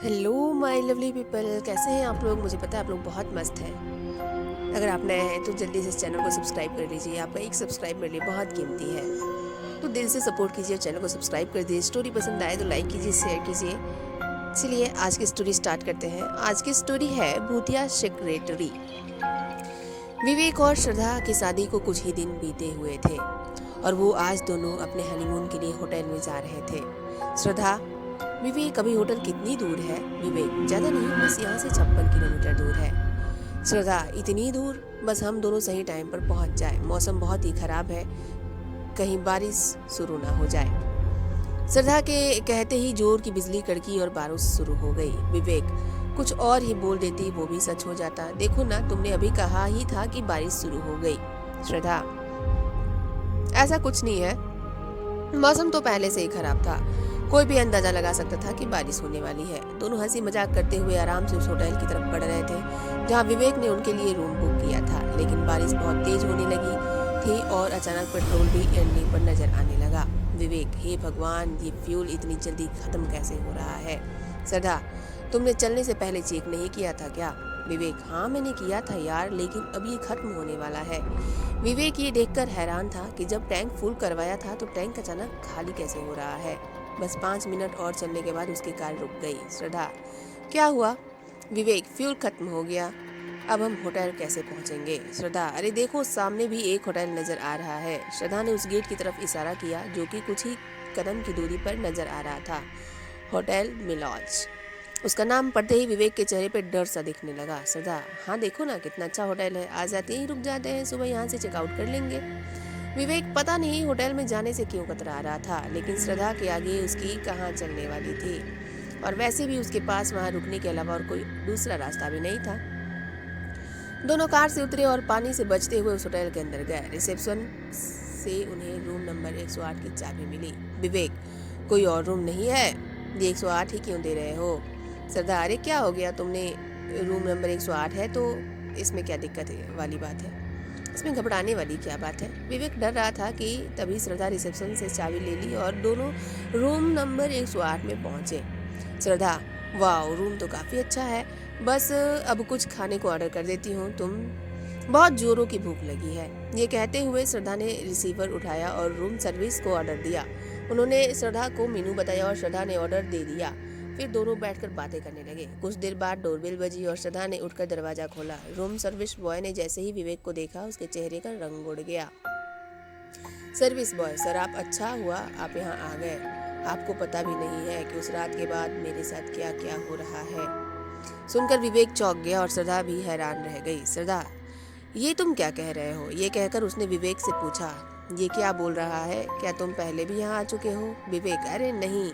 Hello my lovely people, कैसे हैं आप लोग। मुझे पता है आप लोग बहुत मस्त हैं। अगर आप नए हैं तो जल्दी से इस चैनल को सब्सक्राइब कर लीजिए। आपका एक सब्सक्राइब मेरे लिए बहुत कीमती है, तो दिल से सपोर्ट कीजिए, चैनल को सब्सक्राइब कर दीजिए। स्टोरी पसंद आए तो लाइक कीजिए, शेयर कीजिए। चलिए आज की स्टोरी स्टार्ट करते हैं। आज की स्टोरी है भूतिया सेक्रेटरी। विवेक और श्रद्धा की शादी को कुछ ही दिन बीते हुए थे और वो आज दोनों अपने हनीमून के लिए होटल में जा रहे थे। श्रद्धा, विवेक अभी होटल कितनी दूर है। विवेक, ज्यादा नहीं, बस यहाँ से 56 किलोमीटर दूर है। श्रद्धा, इतनी दूर, बस हम दोनों सही टाइम पर पहुँच जाए। मौसम बहुत ही खराब है, कहीं बारिश शुरू ना हो जाए। श्रद्धा के कहते ही जोर की बिजली कड़की और बारिश शुरू हो गई। विवेक कुछ और ही बोल देती, वो भी सच हो जाता। देखो ना, तुमने अभी कहा ही था कि बारिश शुरू हो गई। श्रद्धा, ऐसा कुछ नहीं है, मौसम तो पहले से ही खराब था। कोई भी अंदाजा लगा सकता था कि बारिश होने वाली है। दोनों हंसी मजाक करते हुए आराम से उस होटल की तरफ बढ़ रहे थे जहां विवेक ने उनके लिए रूम बुक किया था। लेकिन बारिश बहुत तेज होने लगी थी और अचानक पेट्रोल भी एंडिंग पर नजर आने लगा। विवेक, हे भगवान, ये फ्यूल इतनी जल्दी खत्म कैसे हो रहा है। श्रद्धा, तुमने चलने से पहले चेक नहीं किया था क्या। विवेक, हाँ मैंने किया था यार, लेकिन अब ये खत्म होने वाला है। विवेक ये देखकर हैरान था कि जब टैंक फुल करवाया था तो टैंक अचानक खाली कैसे हो रहा है। बस 5 मिनट और चलने के बाद उसकी कार रुक गई। श्रद्धा, क्या हुआ। विवेक, फ्यूल खत्म हो गया, अब हम होटल कैसे पहुंचेंगे। श्रद्धा, अरे देखो सामने भी एक होटल नजर आ रहा है। श्रद्धा ने उस गेट की तरफ इशारा किया जो कि कुछ ही कदम की दूरी पर नजर आ रहा था। होटल मिलॉज। उसका नाम पढ़ते ही विवेक के चेहरे पर डर सा दिखने लगा। श्रद्धा, हाँ देखो ना कितना अच्छा होटल है, आज रात यहीं रुक जाते हैं, सुबह यहाँ से चेकआउट कर लेंगे। विवेक पता नहीं होटल में जाने से क्यों कतरा रहा था, लेकिन श्रद्धा के आगे उसकी कहाँ चलने वाली थी, और वैसे भी उसके पास वहाँ रुकने के अलावा और कोई दूसरा रास्ता भी नहीं था। दोनों कार से उतरे और पानी से बचते हुए उस होटल के अंदर गए। रिसेप्शन से उन्हें रूम नंबर 108 की चाबी मिली। विवेक, कोई और रूम नहीं है, ये 108 ही क्यों दे रहे हो। श्रद्धा, अरे क्या हो गया, तुमने रूम नंबर 108 है तो इसमें क्या दिक्कत है वाली बात है, इसमें घबराने वाली क्या बात है। विवेक डर रहा था कि तभी श्रद्धा रिसेप्शन से चाबी ले ली और दोनों रूम नंबर 108 में पहुंचे। श्रद्धा, वाह रूम तो काफ़ी अच्छा है, बस अब कुछ खाने को ऑर्डर कर देती हूँ, तुम बहुत जोरों की भूख लगी है। ये कहते हुए श्रद्धा ने रिसीवर उठाया और रूम सर्विस को ऑर्डर दिया। उन्होंने श्रद्धा को मेनू बताया और श्रद्धा ने ऑर्डर दे दिया। फिर दोनों बैठकर बातें करने लगे। कुछ देर बाद डोरबेल बजी और श्रद्धा ने उठकर दरवाजा खोला। रूम सर्विस बॉय ने जैसे ही विवेक को देखा उसके चेहरे का रंग उड़ गया। सर्विस बॉय, सर आप, अच्छा हुआ आप यहाँ आ गए। आपको पता भी नहीं है कि उस रात के बाद मेरे साथ क्या क्या हो रहा है। सुनकर विवेक चौंक गया और श्रद्धा भी हैरान रह गई। श्रद्धा, ये तुम क्या कह रहे हो। ये कहकर उसने विवेक से पूछा, ये क्या बोल रहा है, क्या तुम पहले भी यहाँ आ चुके हो। विवेक, अरे नहीं,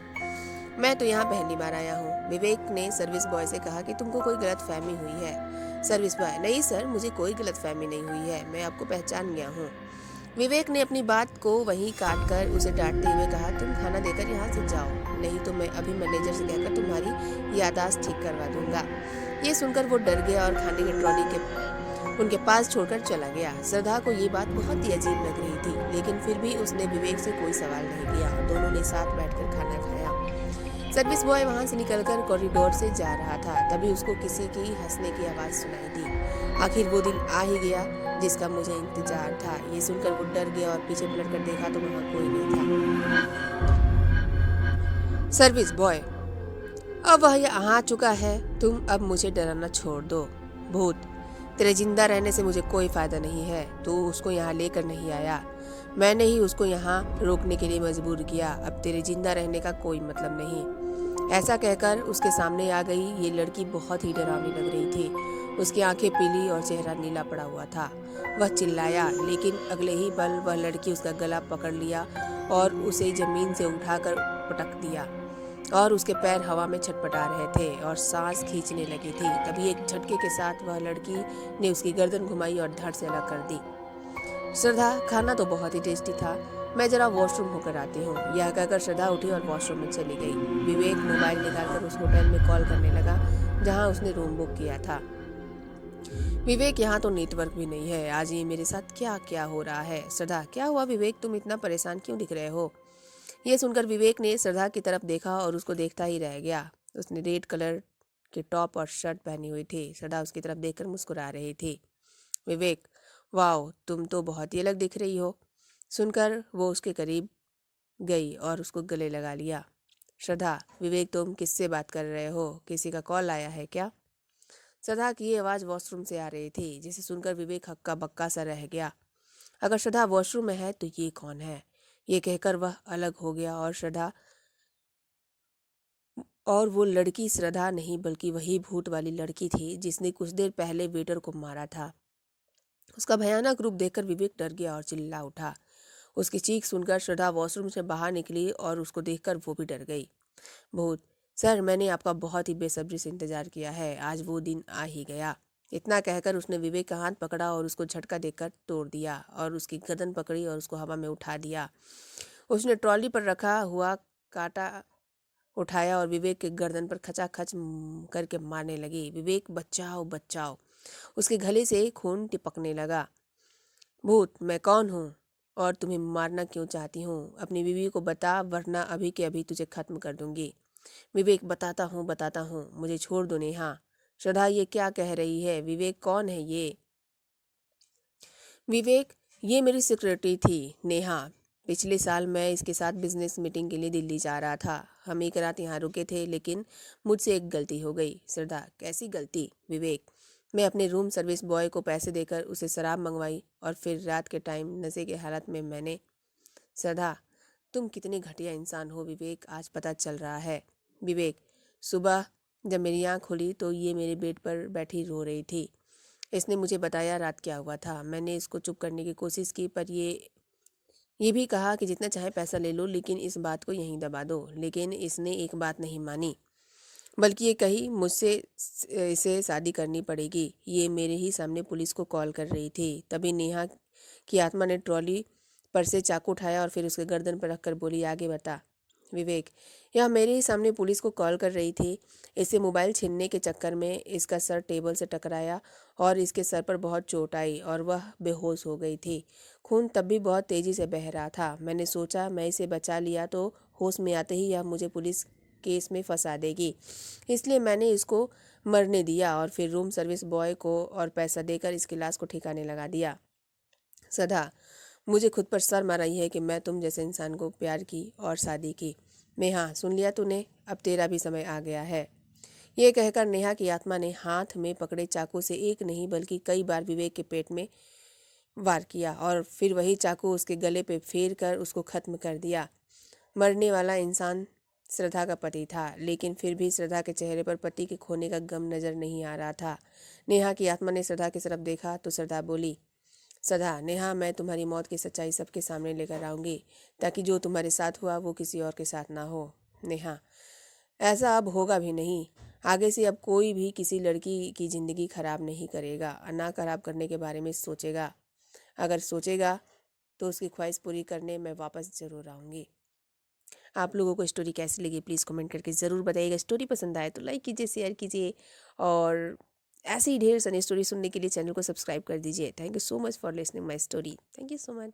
मैं तो यहाँ पहली बार आया हूँ। विवेक ने सर्विस बॉय से कहा कि तुमको कोई गलत फहमी हुई है। सर्विस बॉय, नहीं सर, मुझे कोई गलत फहमी नहीं हुई है, मैं आपको पहचान गया हूँ। विवेक ने अपनी बात को वहीं काट कर उसे डांटते हुए कहा, तुम खाना देकर यहाँ से जाओ, नहीं तो मैं अभी मैनेजर से कहकर तुम्हारी याददाश्त ठीक करवा दूंगा। ये सुनकर वो डर गया और खाने की ट्रॉली के उनके पास छोड़कर चला गया। श्रद्धा को ये बात बहुत ही अजीब लग रही थी, लेकिन फिर भी उसने विवेक से कोई सवाल नहीं किया। दोनों ने साथ बैठकर खाना खाया। सर्विस बॉय वहां से निकलकर कॉरिडोर से जा रहा था, तभी उसको किसी की हंसने की आवाज सुनाई दी। आखिर वो दिन आ ही गया जिसका मुझे इंतजार था। ये सुनकर वो डर गया और पीछे पलटकर देखा तो वहां कोई नहीं था। सर्विस बॉय, अब वह यहाँ आ चुका है, तुम अब मुझे डराना छोड़ दो। भूत, तेरे जिंदा रहने से मुझे कोई फायदा नहीं है, तू उसको यहाँ लेकर नहीं आया, मैंने ही उसको यहाँ रोकने के लिए मजबूर किया, अब तेरे जिंदा रहने का कोई मतलब नहीं। ऐसा कहकर उसके सामने आ गई ये लड़की बहुत ही डरावनी लग रही थी। उसकी आंखें पीली और चेहरा नीला पड़ा हुआ था। वह चिल्लाया, लेकिन अगले ही पल वह लड़की उसका गला पकड़ लिया और उसे जमीन से उठाकर पटक दिया और उसके पैर हवा में छटपटा रहे थे और सांस खींचने लगी थी। तभी एक झटके के साथ वह लड़की ने उसकी गर्दन घुमाई और धड़ से अलग कर दी। श्रद्धा, खाना तो बहुत ही टेस्टी था, मैं जरा वॉशरूम होकर आती हूँ। यह कहकर श्रद्धा उठी और वॉशरूम में चली गई। विवेक मोबाइल निकालकर उस होटल में कॉल करने लगा जहाँ उसने रूम बुक किया था। विवेक, यहाँ तो नेटवर्क भी नहीं है, आज ये मेरे साथ क्या क्या हो रहा है। श्रद्धा, क्या हुआ विवेक, तुम इतना परेशान क्यों दिख रहे हो। ये सुनकर विवेक ने श्रद्धा की तरफ देखा और उसको देखता ही रह गया। उसने रेड कलर के टॉप और शर्ट पहनी हुई थी। श्रद्धा उसकी तरफ देखकर मुस्कुरा रही थी। विवेक, वाओ, तुम तो बहुत ही अलग दिख रही हो। सुनकर वो उसके करीब गई और उसको गले लगा लिया। श्रद्धा, विवेक, तुम किससे बात कर रहे हो? किसी का कॉल आया है क्या? श्रद्धा की ये आवाज़ वॉशरूम से आ रही थी, जिसे सुनकर विवेक हक्का बक्का सा रह गया। अगर श्रद्धा वॉशरूम में है तो ये कौन है? ये कहकर वह अलग हो गया और वो लड़की श्रद्धा नहीं बल्कि वही भूत वाली लड़की थी जिसने कुछ देर पहले वेटर को मारा था। उसका भयानक रूप देखकर विवेक डर गया और चिल्ला उठा। उसकी चीख सुनकर श्रद्धा वॉशरूम से बाहर निकली और उसको देखकर वो भी डर गई। भूत, सर, मैंने आपका बहुत ही बेसब्री से इंतजार किया है। आज वो दिन आ ही गया। इतना कहकर उसने विवेक का हाथ पकड़ा और उसको झटका देकर तोड़ दिया और उसकी गर्दन पकड़ी और उसको हवा में उठा दिया। उसने ट्रॉली पर रखा हुआ कांटा उठाया और विवेक के गर्दन पर खचाखच करके मारने लगी। विवेक, बचाओ बचाओ! उसके गले से खून टपकने लगा। भूत, मैं कौन हूँ और तुम्हें मारना क्यों चाहती हूँ? अपनी बीवी को बता, वरना अभी के अभी तुझे खत्म कर दूंगी। विवेक, बताता हूँ, मुझे छोड़ दो नेहा। श्रद्धा ये क्या कह रही है? विवेक, कौन है ये? विवेक, ये मेरी सिक्योरिटी थी नेहा। पिछले साल मैं इसके साथ बिजनेस मीटिंग के लिए दिल्ली जा रहा था। हम एक रात यहाँ रुके थे, लेकिन मुझसे एक गलती हो गई। श्रद्धा, कैसी गलती? विवेक, मैं अपने रूम सर्विस बॉय को पैसे देकर उसे शराब मंगवाई और फिर रात के टाइम नशे के हालत में मैंने। श्रद्धा, तुम कितने घटिया इंसान हो विवेक, आज पता चल रहा है। विवेक, सुबह जब मेरी आँख खुली तो ये मेरे बेड पर बैठी रो रही थी। इसने मुझे बताया रात क्या हुआ था। मैंने इसको चुप करने की कोशिश की, पर ये भी कहा कि जितना चाहे पैसा ले लो, लेकिन इस बात को यहीं दबा दो। लेकिन इसने एक बात नहीं मानी, बल्कि ये कही मुझसे इसे शादी करनी पड़ेगी। ये मेरे ही सामने पुलिस को कॉल कर रही थी। तभी नेहा की आत्मा ने ट्रॉली पर से चाकू उठाया और फिर उसके गर्दन पर रखकर बोली, आगे बता। विवेक, यह मेरे ही सामने पुलिस को कॉल कर रही थी। इसे मोबाइल छीनने के चक्कर में इसका सर टेबल से टकराया और इसके सर पर बहुत चोट आई और वह बेहोश हो गई थी। खून तब भी बहुत तेजी से बह रहा था। मैंने सोचा मैं इसे बचा लिया तो होश में आते ही यह मुझे पुलिस केस में फंसा देगी, इसलिए मैंने इसको मरने दिया और फिर रूम सर्विस बॉय को और पैसा देकर इसकी लाश को ठिकाने लगा दिया। सदा, मुझे खुद पर शर्म आ रही है कि मैं तुम जैसे इंसान को प्यार की और शादी की। नेहा, सुन लिया तूने? अब तेरा भी समय आ गया है। ये कहकर नेहा की आत्मा ने हाथ में पकड़े चाकू से एक नहीं बल्कि कई बार विवेक के पेट में वार किया और फिर वही चाकू उसके गले पे फेर कर उसको खत्म कर दिया। मरने वाला इंसान श्रद्धा का पति था, लेकिन फिर भी श्रद्धा के चेहरे पर पति के खोने का गम नजर नहीं आ रहा था। नेहा की आत्मा ने श्रद्धा की तरफ देखा तो श्रद्धा बोली, सदा, नेहा, मैं तुम्हारी मौत की सच्चाई सबके सामने लेकर आऊंगी, ताकि जो तुम्हारे साथ हुआ वो किसी और के साथ ना हो। नेहा, ऐसा अब होगा भी नहीं। आगे से अब कोई भी किसी लड़की की ज़िंदगी खराब नहीं करेगा और ना खराब करने के बारे में सोचेगा। अगर सोचेगा तो उसकी ख्वाहिश पूरी करने मैं वापस ज़रूर आऊँगी। आप लोगों को स्टोरी कैसी लगी प्लीज़ कमेंट करके ज़रूर बताइएगा। स्टोरी पसंद आए तो लाइक कीजिए, शेयर कीजिए और ऐसे ही ढेर सारी स्टोरी सुनने के लिए चैनल को सब्सक्राइब कर दीजिए। Thank you so much for listening my story. Thank you so much.